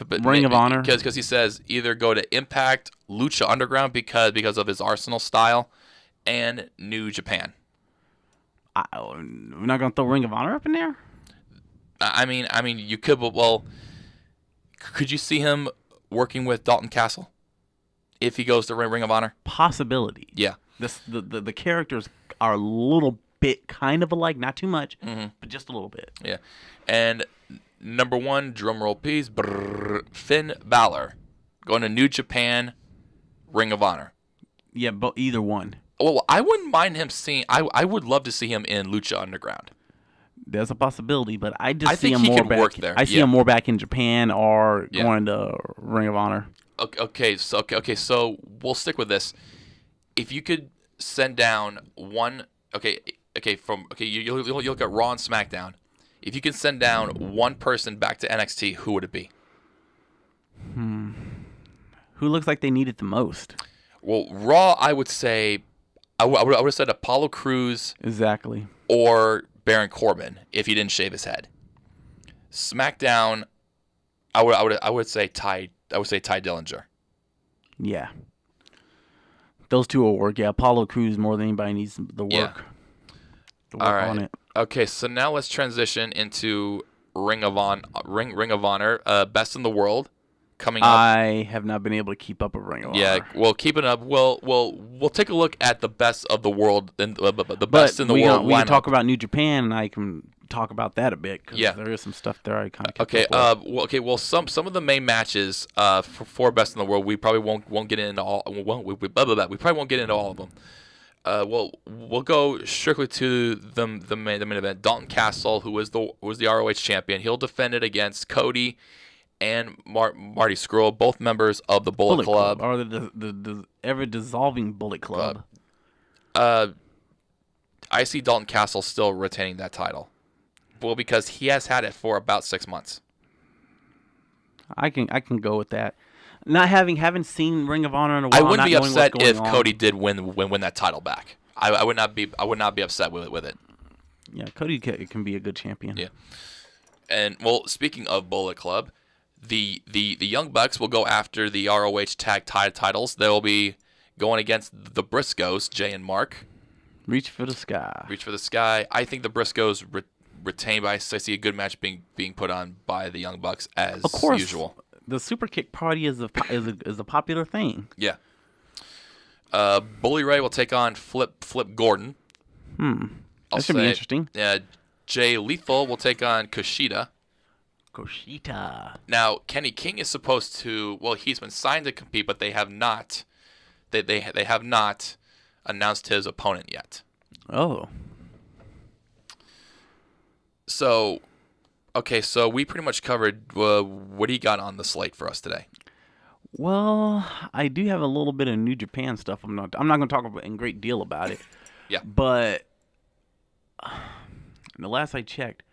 Ring of Honor. Because he says either go to Impact, Lucha Underground because of his Arsenal style, and New Japan. We're not going to throw Ring of Honor up in there? I mean, you could, but could you see him working with Dalton Castle if he goes to Ring of Honor? Possibility. Yeah. The characters are a little bit kind of alike, not too much, but just a little bit. Yeah. And number 1, drumroll please, Finn Balor going to New Japan, Ring of Honor. Yeah, but either one. Well, I wouldn't mind him seeing. I would love to see him in Lucha Underground. There's a possibility, but I I see think him he more could back. work there. I see him more back in Japan or Yeah. going to Ring of Honor. Okay, so we'll stick with this. If you could send down one, you look at Raw and SmackDown. If you could send down one person back to NXT, who would it be? Who looks like they need it the most? Well, Raw, I would say, I would have said Apollo Crews Exactly. or Baron Corbin if he didn't shave his head. SmackDown, I would say Ty Dillinger. Yeah. Those two will work. Yeah, Apollo Crews more than anybody needs the work. Yeah. The work All right. on it. Okay, so now let's transition into Ring of Honor. Best in the World, coming up. I have not been able to keep up with Ring of Honor. Yeah, well, keep it up. We'll take a look at the best of the world and the best in the world. We can talk about New Japan, and I can talk about that a bit because there is some stuff there I kind of okay. Well, some of the main matches for best in the world, we probably won't get into all. We probably won't get into all of them. We'll go strictly to the main event. Dalton Castle, who was the ROH champion, he'll defend it against Cody and Marty Scurll, both members of the Bullet Club. Or the ever dissolving Bullet Club. I see Dalton Castle still retaining that title. Well, because he has had it for about 6 months. I can go with that. Not haven't seen Ring of Honor in a while. I wouldn't be upset if Cody did win that title back. I would not be upset with it. Yeah, Cody can be a good champion. Yeah. And well, speaking of Bullet Club, the Young Bucks will go after the ROH tag titles. They will be going against the Briscoes, Jay and Mark. Reach for the sky. Reach for the sky. I think the Briscoes retain, but I see a good match being put on by the Young Bucks as usual. The super kick party is a popular thing. Yeah. Bully Ray will take on Flip Gordon. That should be interesting. Yeah. Jay Lethal will take on Kushida. Now, Kenny King is supposed to. Well, he's been signed to compete, but they have not. They have not announced his opponent yet. Oh. So. Okay, so we pretty much covered what do you got on the slate for us today? Well, I do have a little bit of New Japan stuff. I'm not going to talk in great deal about it. Yeah. But the last I checked,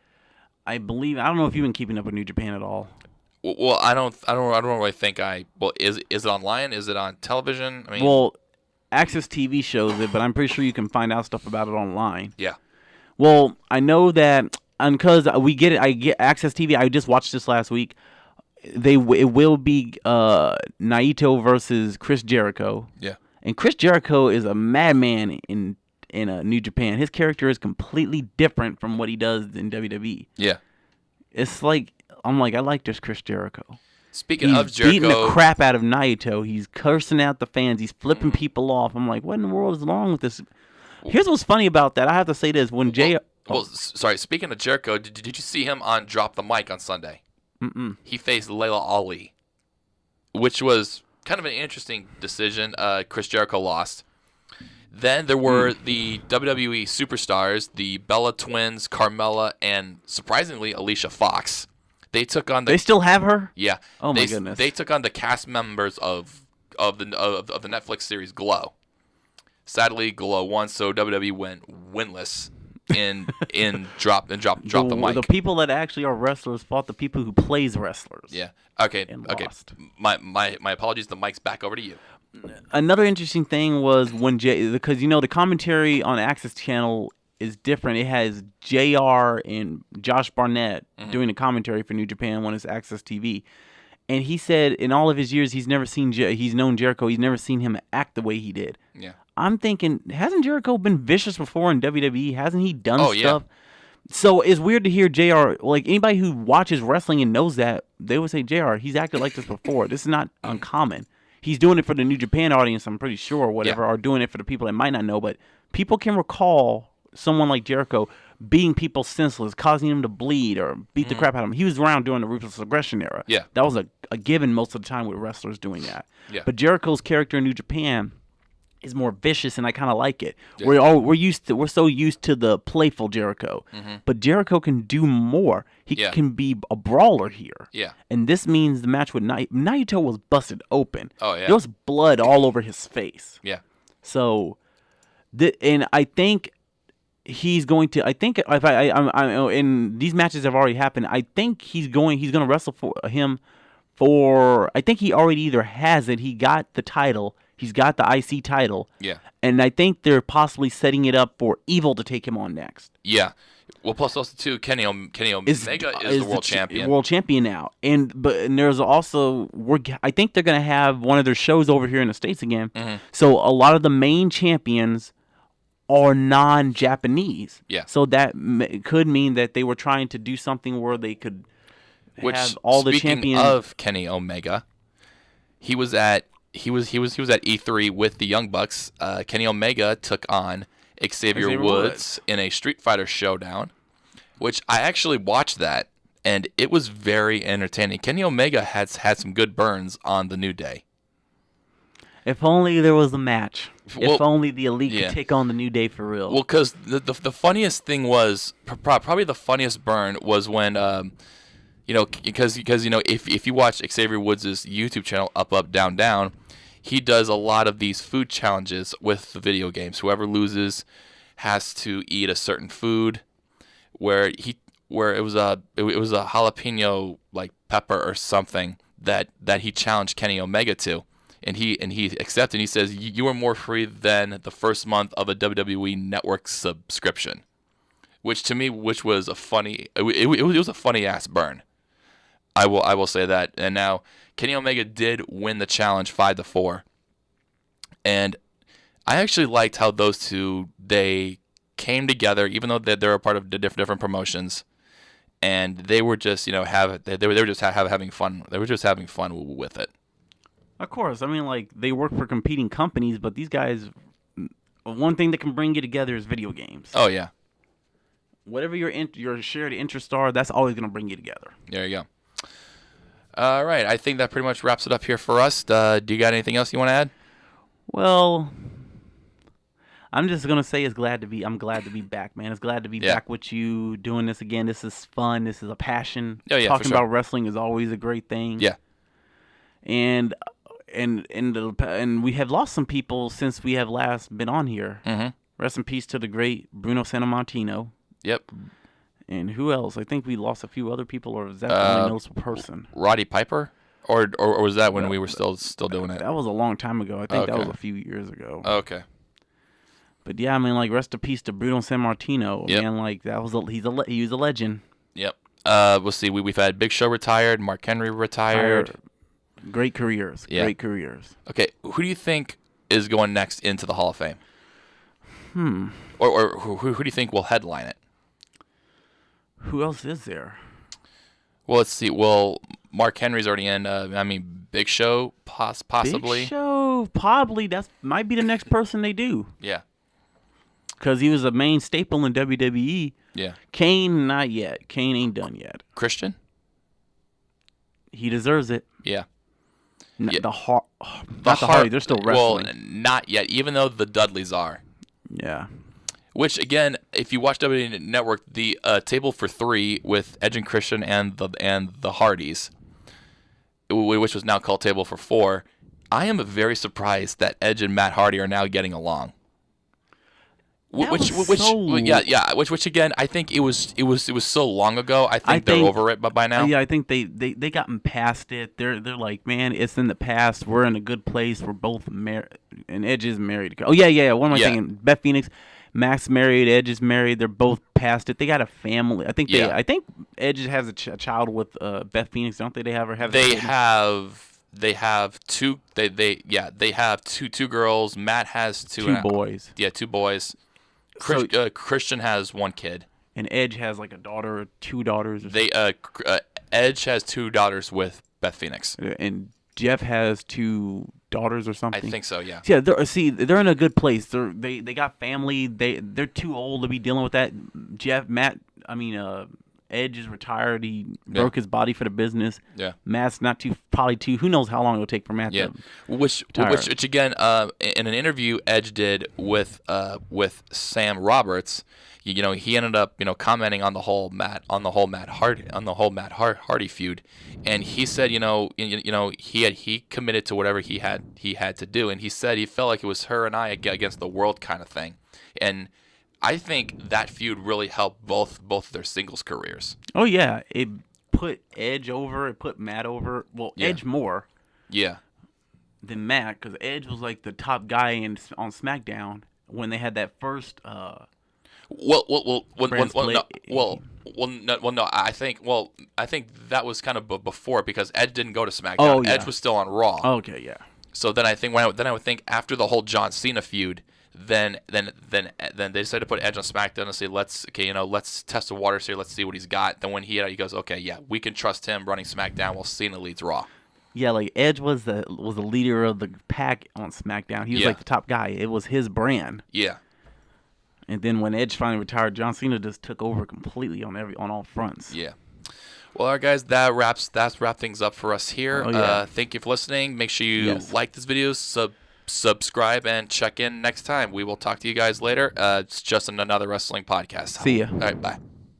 I don't know if you've been keeping up with New Japan at all. Well, I don't really think well, is it online? Is it on television? I mean, well, Access TV shows it, but I'm pretty sure you can find out stuff about it online. Yeah. Well, I know that. And because I get Access TV. I just watched this last week. It will be Naito versus Chris Jericho. Yeah. And Chris Jericho is a madman in New Japan. His character is completely different from what he does in WWE. Yeah. It's like I like this Chris Jericho. Speaking of Jericho, he's beating the crap out of Naito. He's cursing out the fans. He's flipping people off. I'm like, what in the world is wrong with this? Here's what's funny about that. I have to say this: when sorry. Speaking of Jericho, did you see him on Drop the Mic on Sunday? Mm-mm. He faced Layla Ali, which was kind of an interesting decision. Chris Jericho lost. Then there were the WWE superstars, the Bella Twins, Carmella, and surprisingly Alicia Fox. They took on They still have her? Yeah. Oh my goodness. They took on the cast members of the Netflix series Glow. Sadly, Glow won, so WWE went winless in drop the mic. The people that actually are wrestlers fought the people who plays wrestlers. Yeah. Okay. And okay. lost. My apologies. The mic's back over to you. Another interesting thing was when because the commentary on Access Channel is different. It has JR and Josh Barnett doing the commentary for New Japan when it's Access TV. And he said in all of his years he's known Jericho, he's never seen him act the way he did. Yeah. I'm thinking, hasn't Jericho been vicious before in WWE? Hasn't he done stuff? Yeah. So it's weird to hear JR, like anybody who watches wrestling and knows that, they would say, JR, he's acted like this before. This is not uncommon. He's doing it for the New Japan audience, I'm pretty sure, or doing it for the people that might not know. But people can recall someone like Jericho beating people senseless, causing them to bleed or beat the crap out of them. He was around during the Ruthless Aggression era. Yeah. That was a given most of the time with wrestlers doing that. Yeah. But Jericho's character in New Japan is more vicious, and I kind of like it. Yeah. We're so used to the playful Jericho, but Jericho can do more. He can be a brawler here. Yeah. And this means the match with Naito was busted open. Oh yeah. There was blood all over his face. Yeah. So, and I think he's going to. I think if and these matches have already happened. I think he's going to wrestle for him. I think he already either has it. He got the title. He's got the IC title. Yeah. And I think they're possibly setting it up for Evil to take him on next. Yeah. Well, plus also too, Kenny Omega is the world champion. World champion now. And there's also I think they're going to have one of their shows over here in the States again. So a lot of the main champions are non-Japanese. Yeah. So that could mean that they were trying to do something where they could have all the champions. Speaking of Kenny Omega, he was at E3 with the Young Bucks. Kenny Omega took on Xavier Woods in a Street Fighter showdown, which I actually watched that, and it was very entertaining. Kenny Omega had some good burns on the New Day. If only there was a match. Well, if only the Elite could take on the New Day for real. Well, because the funniest thing was, probably the funniest burn was when, because if you watch Xavier Woods' YouTube channel, Up Up Down Down, he does a lot of these food challenges with the video games. Whoever loses has to eat a certain food, where it was a jalapeno like pepper or something that he challenged Kenny Omega to. And he accepted. He says, "You are more free than the first month of a WWE Network subscription," which was a funny. It was a funny ass burn. I will say that. And now Kenny Omega did win the challenge 5-4, and I actually liked how those two, they came together, even though they're a part of different promotions, and they were just having fun. They were just having fun with it. Of course. I mean, like, they work for competing companies, but these guys, one thing that can bring you together is video games. Oh, yeah. Whatever your shared interests are, that's always going to bring you together. There you go. All right. I think that pretty much wraps it up here for us. Do you got anything else you want to add? Well, I'm just going to say I'm glad to be back, man. It's glad to be back with you doing this again. This is fun. This is a passion. Oh, yeah, Talking about wrestling is always a great thing. Yeah. And we have lost some people since we have last been on here. Mm-hmm. Rest in peace to the great Bruno Sammartino. Yep. And who else? I think we lost a few other people, or is that the only noticeable person? Roddy Piper? Or was that when we were still doing it? That was a long time ago. I think that was a few years ago. Okay. But yeah, I mean, like, rest in peace to Bruno Sammartino. Yep. Man, like, he was a legend. Yep. We'll see. We've had Big Show retired, Mark Henry retired. Great careers. Yeah. Great careers. Okay, who do you think is going next into the Hall of Fame? Or who do you think will headline it? Who else is there? Well, let's see. Well, Mark Henry's already in. Big Show possibly. Big Show, probably. That might be the next person they do. Yeah. Because he was a main staple in WWE. Yeah. Kane, not yet. Kane ain't done yet. Christian? He deserves it. Yeah. The Hardy, they're still wrestling. Well, not yet, even though the Dudleys are. Yeah. Which, again, if you watch WWE Network, the table for three with Edge and Christian and the Hardys, which was now called table for four, I am very surprised that Edge and Matt Hardy are now getting along. Which again, I think it was so long ago. I think they're over it by now. Yeah, I think they gotten past it. They're like, man, it's in the past. We're in a good place. We're both married, and Edge is married. Oh yeah. What am I thinking? Beth Phoenix, Max married. Edge is married. They're both past it. They got a family. I think I think Edge has a child with Beth Phoenix. Don't they? They have two. They have two girls. Matt has two boys. Yeah, two boys. Christian has one kid, and Edge has like a daughter or two daughters. Edge has two daughters with Beth Phoenix, and Jeff has two daughters or something. I think so. Yeah. Yeah. They're in a good place. They got family. They're too old to be dealing with that. Edge is retired. He broke his body for the business. Yeah. Matt's probably too. Who knows how long it'll take for Matt to Which again, in an interview Edge did with Sam Roberts, he ended up commenting on the whole Matt Hardy feud, and he said he committed to whatever he had to do, and he said he felt like it was her and I against the world kind of thing, and I think that feud really helped both of their singles careers. Oh yeah, it put Edge over. It put Matt over. Well, yeah. Edge more. Yeah. Than Matt, because Edge was like the top guy on SmackDown when they had that first. I think that was kind of before, because Edge didn't go to SmackDown. Oh, yeah. Edge was still on Raw. Okay, yeah. So then I would think after the whole John Cena feud, then they decided to put Edge on SmackDown and say, let's test the waters here, let's see what he's got. Then when he goes, okay, yeah, we can trust him running SmackDown while Cena leads Raw. Yeah, like Edge was the leader of the pack on SmackDown. He was Yeah. like the top guy. It was his brand. Yeah. And then when Edge finally retired, John Cena just took over completely on all fronts. Yeah. Well, all right, guys, that wraps things up for us here. Oh, yeah. Thank you for listening. Make sure you Yes. like this video, subscribe, and check in next time. We will talk to you guys later. It's just another wrestling podcast. See ya. All right, bye.